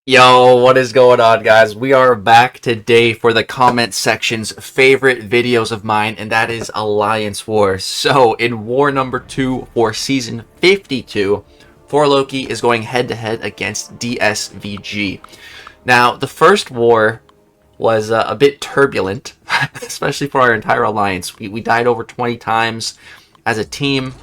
Yo, what is going on, guys? We are back today for the comment section's favorite videos of mine, and that is Alliance War. So, in War number 2 for Season 52, 4Loki is going head-to-head against DSVG. Now, the first war was a bit turbulent, especially for our entire alliance. We died over 20 times as a team.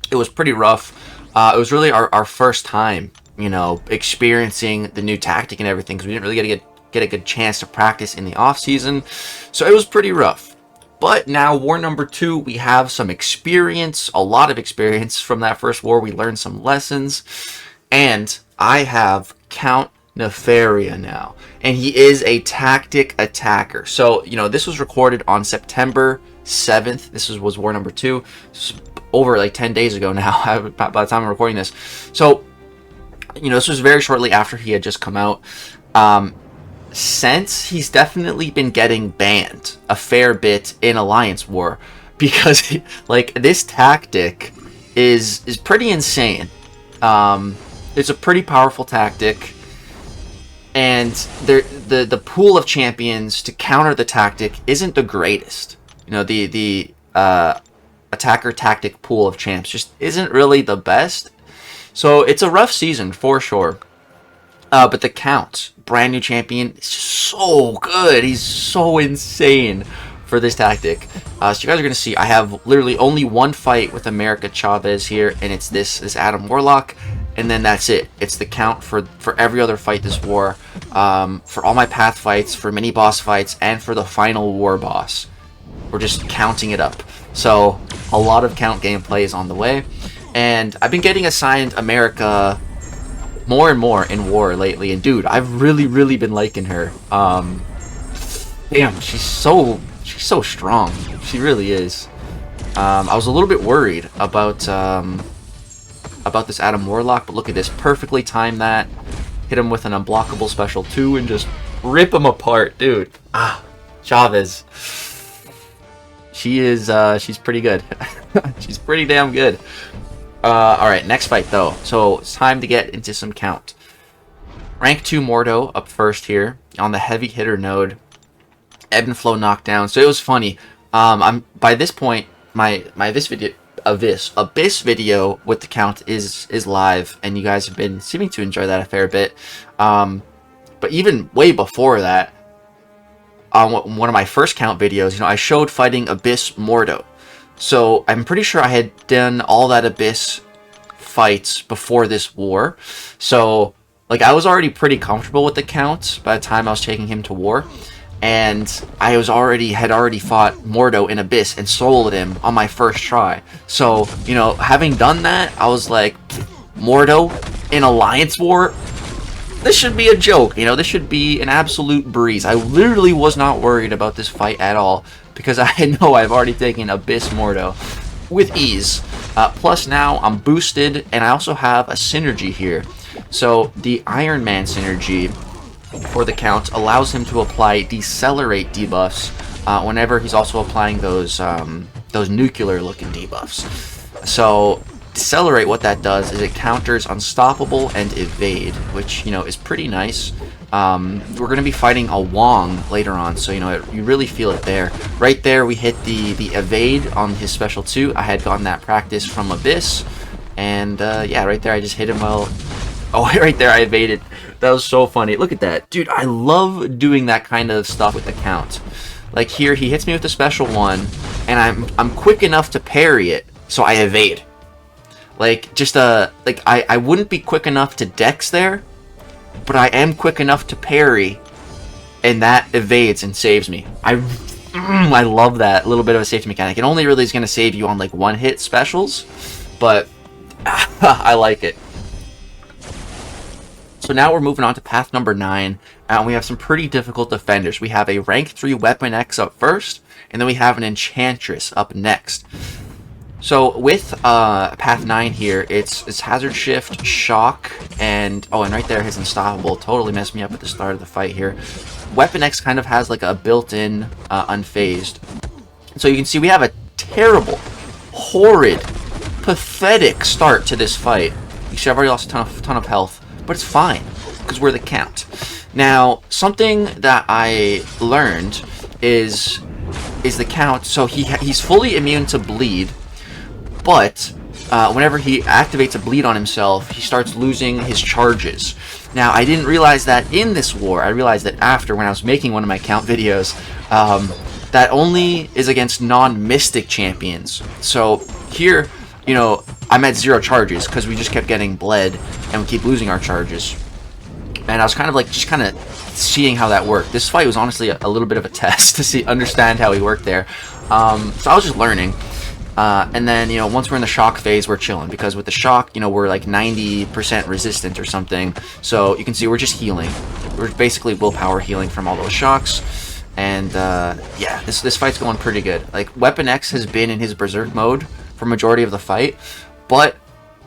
It was pretty rough. It was really our first time, you know, experiencing the new tactic and everything, because we didn't really get a good chance to practice in the off season. So it was pretty rough. But now war number 2, we have some experience, a lot of experience from that first war. We learned some lessons, and I have Count Nefaria now, and he is a tactic attacker. So, you know, this was recorded on September 7th. This was war number 2. This is over like 10 days ago now by the time I'm recording this. So, you know, this was very shortly after he had just come out. Since he's definitely been getting banned a fair bit in Alliance War, because like this tactic is pretty insane. It's a pretty powerful tactic, and the pool of champions to counter the tactic isn't the greatest. You know, the attacker tactic pool of champs just isn't really the best. So it's a rough season for sure. But the Count, brand new champion, is just so good. He's so insane for this tactic. So you guys are gonna see I have literally only one fight with America Chavez here, and it's this Adam Warlock, and then that's it. It's the Count for every other fight this war, for all my path fights, for mini boss fights, and for the final war boss. We're just counting it up. So a lot of Count gameplay is on the way. And I've been getting assigned America more and more in war lately, and dude, I've really been liking her. Damn, she's so strong. She really is. I was a little bit worried about this Adam Warlock, but look at this, perfectly timed that. Hit him with an unblockable special 2 and just rip him apart, dude. Chavez. She's pretty good. She's pretty damn good. Alright, next fight though. So it's time to get into some Count. Rank 2 Mordo up first here on the heavy hitter node. Ebb and flow knockdown. So it was funny. I'm by this point my Abyss video with the Count is live, and you guys have been seeming to enjoy that a fair bit. But even way before that, on one of my first Count videos, you know, I showed fighting Abyss Mordo. So I'm pretty sure I had done all that Abyss fights before this war. So like I was already pretty comfortable with the Count by the time I was taking him to war. And I had already fought Mordo in Abyss and soloed him on my first try. So, you know, having done that, I was like, Mordo in Alliance War? This should be a joke, you know, this should be an absolute breeze. I literally was not worried about this fight at all, because I know I've already taken Abyss Mordo with ease. Plus now I'm boosted, and I also have a synergy here. So the Iron Man synergy for the Count allows him to apply decelerate debuffs whenever he's also applying those nuclear looking debuffs. So decelerate, what that does is it counters unstoppable and evade, which, you know, is pretty nice. We're going to be fighting a Wong later on, so, you know, you really feel it there. Right there, we hit the evade on his special 2. I had gotten that practice from Abyss, and yeah, right there, I just hit him well. Oh, right there, I evaded. That was so funny. Look at that. Dude, I love doing that kind of stuff with the Count. Like here, he hits me with the special 1, and I'm quick enough to parry it, so I evade. Like, just like, I wouldn't be quick enough to dex there, but I am quick enough to parry, and that evades and saves me. I love that little bit of a safety mechanic. It only really is going to save you on, like, one-hit specials, but I like it. So now we're moving on to path number 9, and we have some pretty difficult defenders. We have a rank 3 Weapon X up first, and then we have an Enchantress up next. So with path 9 here, it's Hazard Shift, Shock, and oh, and right there his Unstoppable totally messed me up at the start of the fight here. Weapon X kind of has like a built-in unfazed. So you can see we have a terrible, horrid, pathetic start to this fight. You see, I've already lost a ton of health, but it's fine. because we're the count. Now, something that I learned is the count. So he's fully immune to bleed, but whenever he activates a bleed on himself, he starts losing his charges. Now, I didn't realize that in this war. I realized that after, when I was making one of my count videos, that only is against non-mystic champions. So here, you know, I'm at 0 charges because we just kept getting bled and we keep losing our charges. And I was kind of like, just kind of seeing how that worked. This fight was honestly a little bit of a test to understand how he worked there. So I was just learning. And then, you know, once we're in the shock phase, we're chilling. Because with the shock, you know, we're like 90% resistant or something. So you can see we're just healing. We're basically willpower healing from all those shocks. And, yeah, this fight's going pretty good. Like, Weapon X has been in his Berserk mode for majority of the fight. But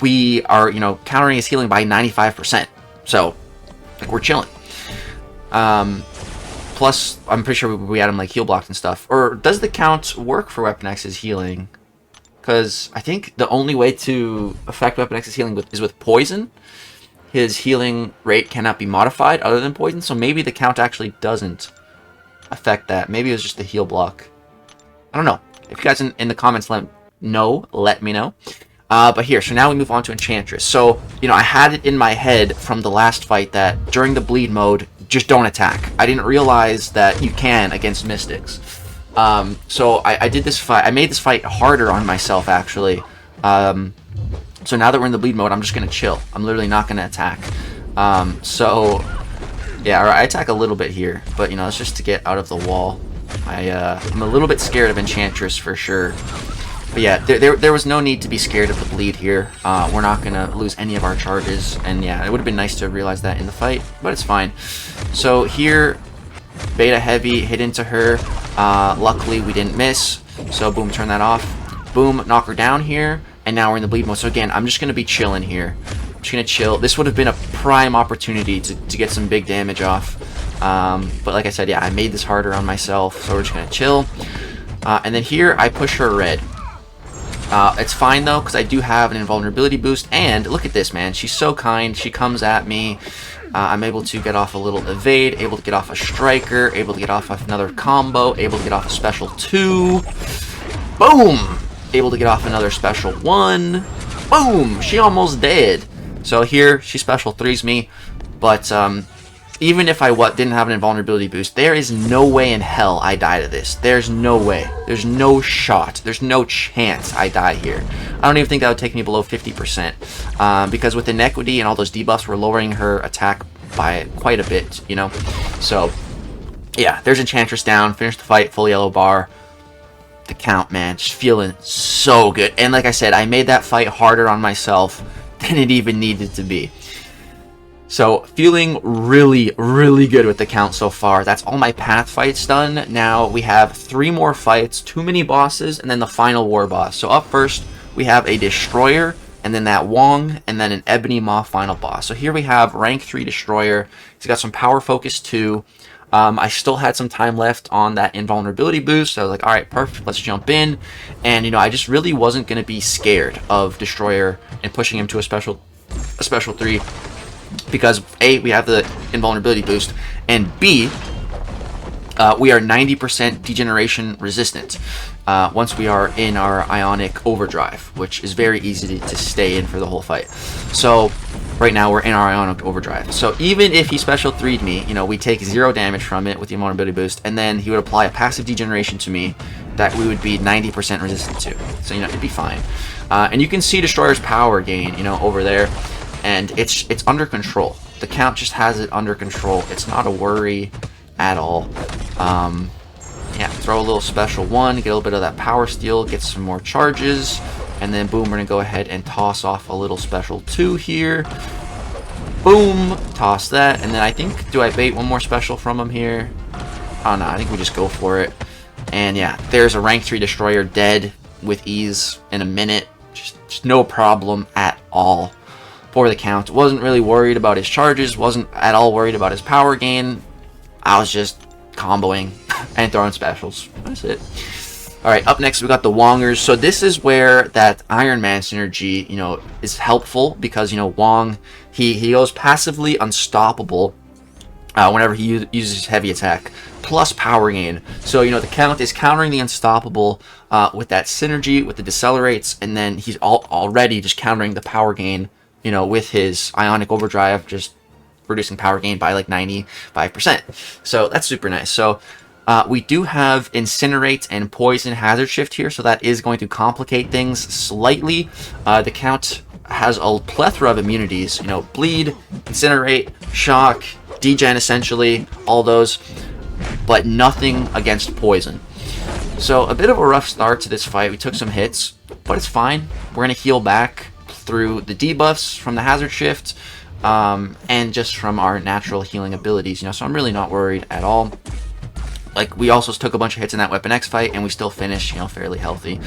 we are, you know, countering his healing by 95%. So, like, we're chilling. Plus, I'm pretty sure we had him, like, heal blocks and stuff. Or does the count work for Weapon X's healing? Because I think the only way to affect Weapon X's healing is with poison. His healing rate cannot be modified other than poison, so maybe the count actually doesn't affect that. Maybe it was just the heal block. I don't know. If you guys in the comments let me know. But here, so now we move on to Enchantress. So, you know, I had it in my head from the last fight that during the bleed mode, just don't attack. I didn't realize that you can against Mystics. So I did this fight. I made this fight harder on myself, actually. So now that we're in the bleed mode, I'm just going to chill. I'm literally not going to attack. So, yeah, I attack a little bit here. But, you know, it's just to get out of the wall. I'm a little bit scared of Enchantress for sure. But yeah, there was no need to be scared of the bleed here. We're not going to lose any of our charges. And yeah, it would have been nice to realize that in the fight, but it's fine. So here, Beta Heavy hit into her. Luckily, we didn't miss. So boom, turn that off. Boom, knock her down here. And now we're in the bleed mode. So again, I'm just going to be chilling here. I'm just going to chill. This would have been a prime opportunity to get some big damage off. But like I said, yeah, I made this harder on myself. So we're just going to chill. And then here, I push her red. It's fine though, because I do have an invulnerability boost, and look at this, man. She's so kind. She comes at me. I'm able to get off a little evade, able to get off a striker, able to get off another combo, able to get off a special 2. Boom! Able to get off another special 1. Boom! She almost dead. So here, she special 3s me, but even if I didn't have an invulnerability boost, there is no way in hell I die to this. There's no way. There's no shot. There's no chance I die here. I don't even think that would take me below 50%. Because with Inequity and all those debuffs, we're lowering her attack by quite a bit, you know? So, yeah, there's Enchantress down. Finish the fight, full yellow bar. The count, man, just feeling so good. And like I said, I made that fight harder on myself than it even needed to be. So, feeling really, really good with the count so far. That's all my path fights done. Now, we have 3 more fights, 2 mini-bosses, and then the final war boss. So, up first, we have a Destroyer, and then that Wong, and then an Ebony Maw final boss. So, here we have rank 3 Destroyer. He's got some power focus 2. I still had some time left on that invulnerability boost. So I was like, alright, perfect, let's jump in. And, you know, I just really wasn't going to be scared of Destroyer and pushing him to a special 3. Because A, we have the invulnerability boost, and B, we are 90% degeneration resistant once we are in our Ionic Overdrive, which is very easy to stay in for the whole fight. So right now we're in our Ionic Overdrive. So even if he special 3'd me, you know, we take 0 damage from it with the invulnerability boost, and then he would apply a passive degeneration to me that we would be 90% resistant to. So, you know, it'd be fine. And you can see Destroyer's power gain, you know, over there. And it's under control. The count just has it under control. It's not a worry at all. Yeah, throw a little special 1, get a little bit of that power steal, get some more charges, and then boom, we're gonna go ahead and toss off a little special 2 here. Boom, toss that, and then I think, do I bait one more special from him here? Oh no, I think we just go for it. And yeah, there's a rank 3 Destroyer dead with ease in a minute. Just no problem at all. For the count, wasn't really worried about his charges, wasn't at all worried about his power gain. I was just comboing and throwing specials. That's it. Alright, up next we got the Wongers. So this is where that Iron Man synergy, you know, is helpful because, you know, Wong He goes passively unstoppable whenever he uses heavy attack, plus power gain. So, you know, the count is countering the unstoppable with that synergy, with the decelerates, and then he's already just countering the power gain, you know, with his Ionic Overdrive, just reducing power gain by like 95%. So that's super nice. So we do have Incinerate and Poison Hazard Shift here, so that is going to complicate things slightly. The count has a plethora of immunities, you know, Bleed, Incinerate, Shock, Degen essentially, all those, but nothing against Poison. So a bit of a rough start to this fight. We took some hits, but it's fine. We're going to heal back through the debuffs from the Hazard Shift, and just from our natural healing abilities, you know, so I'm really not worried at all. Like, we also took a bunch of hits in that Weapon X fight, and we still finished, you know, fairly healthy.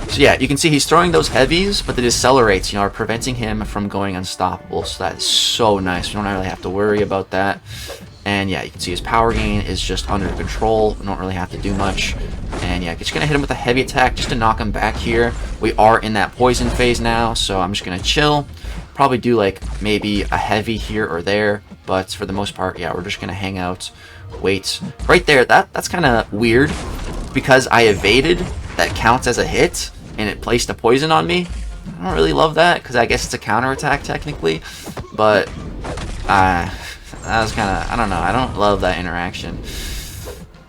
So yeah, you can see he's throwing those heavies, but the decelerates, you know, are preventing him from going unstoppable, so that is so nice. We don't really have to worry about that. And yeah, you can see his power gain is just under control. We don't really have to do much. And yeah, just gonna hit him with a heavy attack just to knock him back here. We are in that poison phase now, so I'm just gonna chill. Probably do like maybe a heavy here or there, but for the most part, yeah, we're just gonna hang out, wait. Right there, that's kind of weird, because I evaded, that counts as a hit, and it placed a poison on me. I don't really love that, because I guess it's a counterattack technically, but that was kind of, I don't know, I don't love that interaction.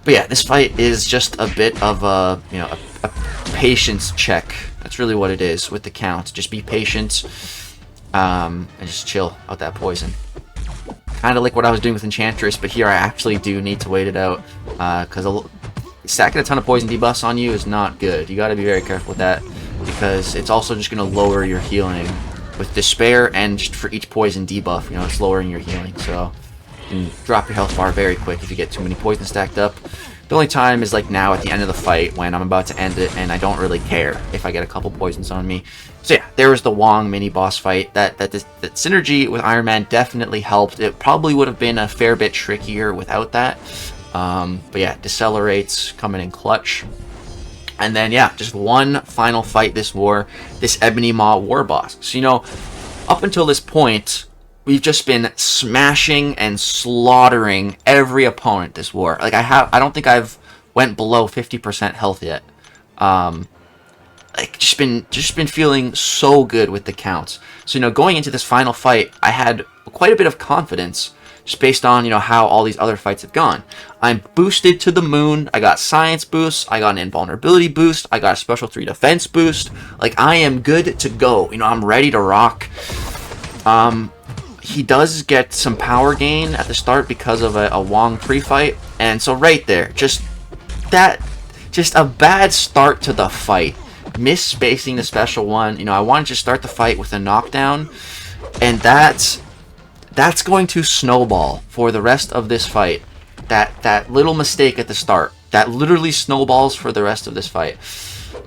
But yeah, this fight is just a bit of a, you know, a patience check. That's really what it is with the count. Just be patient, and just chill out that poison. Kind of like what I was doing with Enchantress, but here I actually do need to wait it out, because stacking a ton of poison debuffs on you is not good. You got to be very careful with that, because it's also just going to lower your healing with Despair, and just for each poison debuff, you know, it's lowering your healing, so you can drop your health bar very quick if you get too many poison stacked up. The only time is like now at the end of the fight when I'm about to end it, and I don't really care if I get a couple poisons on me. So yeah, there was the Wong mini boss fight. That synergy with Iron Man definitely helped. It probably would have been a fair bit trickier without that. But yeah, decelerates coming in clutch. And then yeah, just one final fight this war, this Ebony Maw war boss. So you know, up until this point, we've just been smashing and slaughtering every opponent this war. Like I don't think I've went below 50% health yet. Like just been feeling so good with the counts. So you know, going into this final fight, I had quite a bit of confidence just based on, you know, how all these other fights have gone. I'm boosted to the moon. I got science boost. I got an invulnerability boost. I got a special 3 defense boost. Like, I am good to go. You know, I'm ready to rock. He does get some power gain at the start because of a Wong pre-fight, and so right there, just a bad start to the fight. Misspacing the special one. You know, I wanted to start the fight with a knockdown, and that's going to snowball for the rest of this fight. That little mistake at the start, that literally snowballs for the rest of this fight.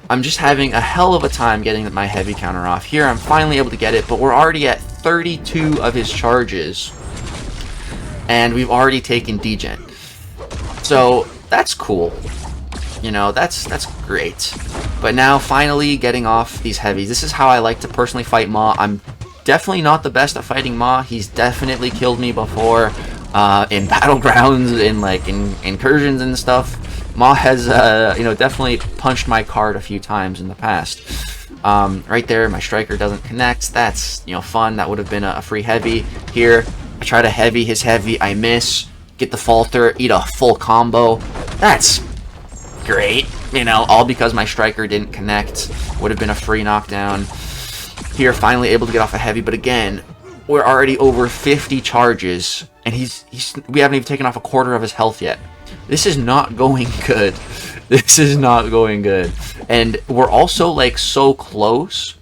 I'm just having a hell of a time getting my heavy counter off. Here, I'm finally able to get it, but we're already at 32 of his charges, and we've already taken degen. So that's cool. You know, that's great. But now, finally getting off these heavies. This is how I like to personally fight Maw. I'm definitely not the best at fighting Maw. He's definitely killed me before in battlegrounds, in incursions and stuff. Maw has, you know, definitely punched my card a few times in the past. Right there, my striker doesn't connect. That's, you know, fun. That would have been a free heavy. Here, I try to heavy his heavy. I miss. Get the falter. Eat a full combo. That's great. You know, all because my striker didn't connect. Would have been a free knockdown. Here, finally able to get off a heavy. But again, we're already over 50 charges. And we haven't even taken off a quarter of his health yet. This is not going good. This is not going good. And we're also, like, so close.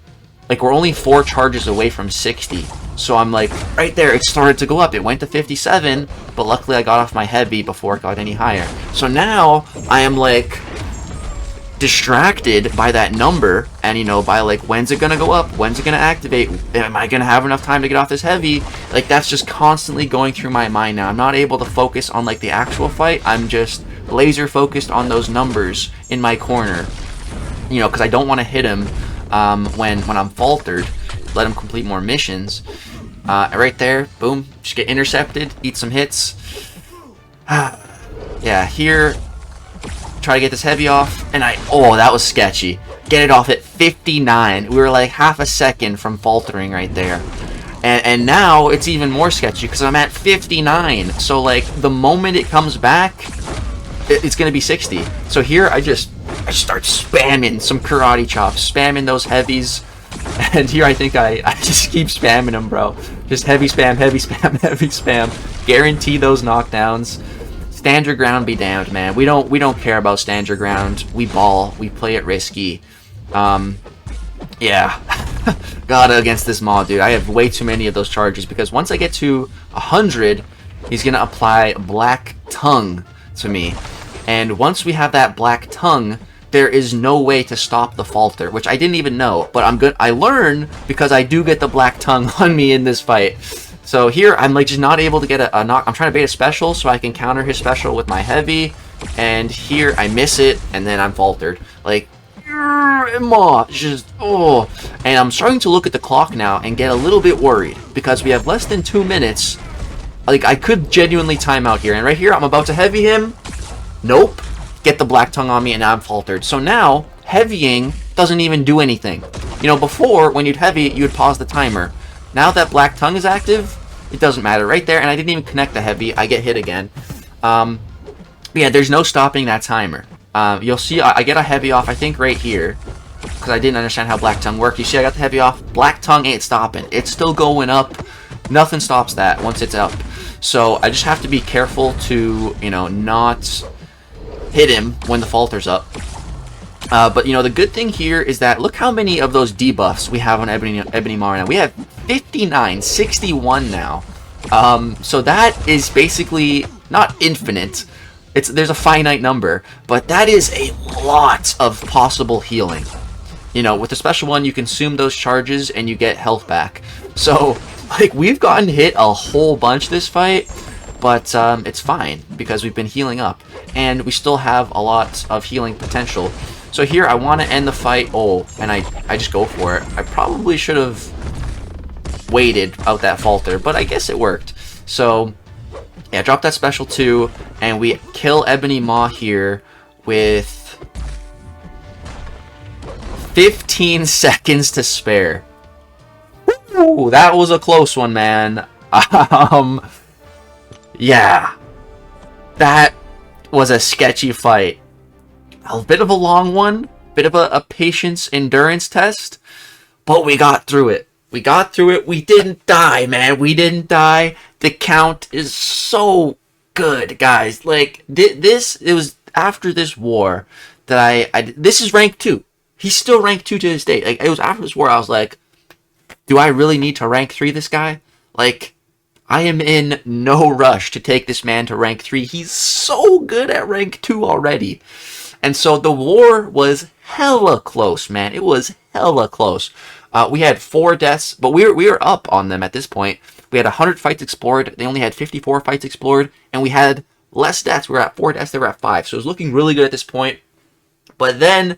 Like, we're only 4 charges away from 60. So I'm like, right there, it started to go up. It went to 57, but luckily I got off my heavy before it got any higher. So now, I am, like, distracted by that number, and, you know, by, like, when's it gonna go up? When's it gonna activate? Am I gonna have enough time to get off this heavy? Like, that's just constantly going through my mind now. I'm not able to focus on, like, the actual fight. I'm just laser focused on those numbers in my corner, you know, because I don't want to hit him when I'm faltered. Let him complete more missions. Right there, boom, just get intercepted, eat some hits. Yeah, here, try to get this heavy off, and oh, that was sketchy. Get it off at 59. We were like half a second from faltering right there. And now it's even more sketchy because I'm at 59. So like the moment it comes back, it's gonna be 60. So here I start spamming some karate chops, spamming those heavies. And here I think I just keep spamming them, bro. Just heavy spam, heavy spam, heavy spam. Guarantee those knockdowns. Stand your ground, be damned, man. We don't care about stand your ground. We ball. We play it risky. Yeah. Gotta against this Maw, dude. I have way too many of those charges because once I get to 100, he's gonna apply Black Tongue to me. And once we have that Black Tongue, there is no way to stop the falter, which I didn't even know. But I learn because I do get the Black Tongue on me in this fight. So here, I'm like just not able to get a knock. I'm trying to bait a special so I can counter his special with my heavy. And here, I miss it, and then I'm faltered. Like, Maw, just, oh. And I'm starting to look at the clock now and get a little bit worried because we have less than 2 minutes. Like, I could genuinely time out here. And right here, I'm about to heavy him. Nope. Get the Black Tongue on me, and now I'm faltered. So now, heavying doesn't even do anything. You know, before, when you'd heavy, you would pause the timer. Now that Black Tongue is active, it doesn't matter. Right there, and I didn't even connect the heavy. I get hit again. Yeah, there's no stopping that timer. You'll see I get a heavy off, I think, right here. Because I didn't understand how Black Tongue worked. You see I got the heavy off. Black Tongue ain't stopping. It's still going up. Nothing stops that once it's up. So I just have to be careful to, you know, not hit him when the falter's up. But, you know, the good thing here is that look how many of those debuffs we have on Ebony Maw now. We have 59, 61 now. So that is basically not infinite. There's a finite number, but that is a lot of possible healing. You know, with the special one, you consume those charges and you get health back. So, like, we've gotten hit a whole bunch this fight, but it's fine because we've been healing up. And we still have a lot of healing potential. So here, I want to end the fight. Oh, and I just go for it. I probably should have waited out that falter, but I guess it worked. So, yeah, drop that special too, and we kill Ebony Maw here with 15 seconds to spare. Ooh, that was a close one, man. Yeah, that was a sketchy fight. A bit of a long one, bit of a patience endurance test, but we got through it. We got through it. We didn't die, man. We didn't die. The count is so good, guys. Like, it was after this war that this is rank 2. He's still rank 2 to this day. Like, it was after this war I was like, do I really need to rank 3 this guy? Like, I am in no rush to take this man to rank 3. He's so good at rank 2 already. And so the war was hella close, man. It was hella close. We had 4 deaths, but we were up on them at this point. We had 100 fights explored. They only had 54 fights explored, and we had less deaths. We were at 4 deaths. They were at 5. So it was looking really good at this point. But then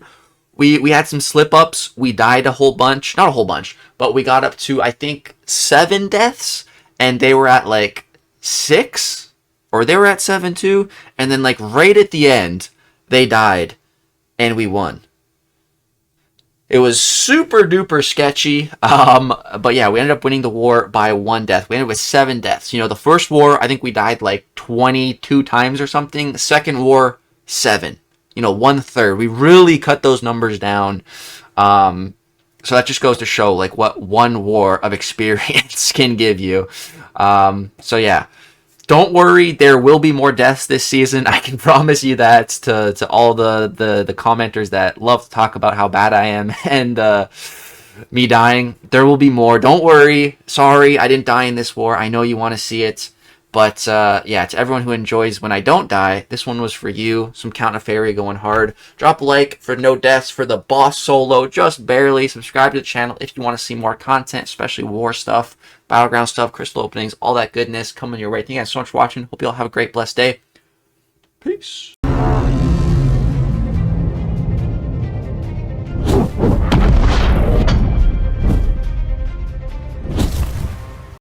we had some slip-ups. We died a whole bunch. Not a whole bunch, but we got up to, I think, 7 deaths, and they were at, like, 6, or they were at 7 too. And then, like, right at the end, they died, and we won. It was super duper sketchy, but yeah, we ended up winning the war by 1 death. We ended with 7 deaths. You know, the first war, I think we died like 22 times or something. The second war, 7. You know, 1/3. We really cut those numbers down. So that just goes to show like what 1 war of experience can give you. So yeah. Don't worry, there will be more deaths this season. I can promise you that to all the commenters that love to talk about how bad I am and me dying. There will be more. Don't worry. Sorry, I didn't die in this war. I know you want to see it. But yeah, to everyone who enjoys when I don't die, this one was for you. Some Count Nefaria going hard. Drop a like for no deaths for the boss solo, just barely. Subscribe to the channel if you want to see more content, especially war stuff, battleground stuff, crystal openings, all that goodness coming your way. Thank you guys so much for watching. Hope you all have a great, blessed day. Peace.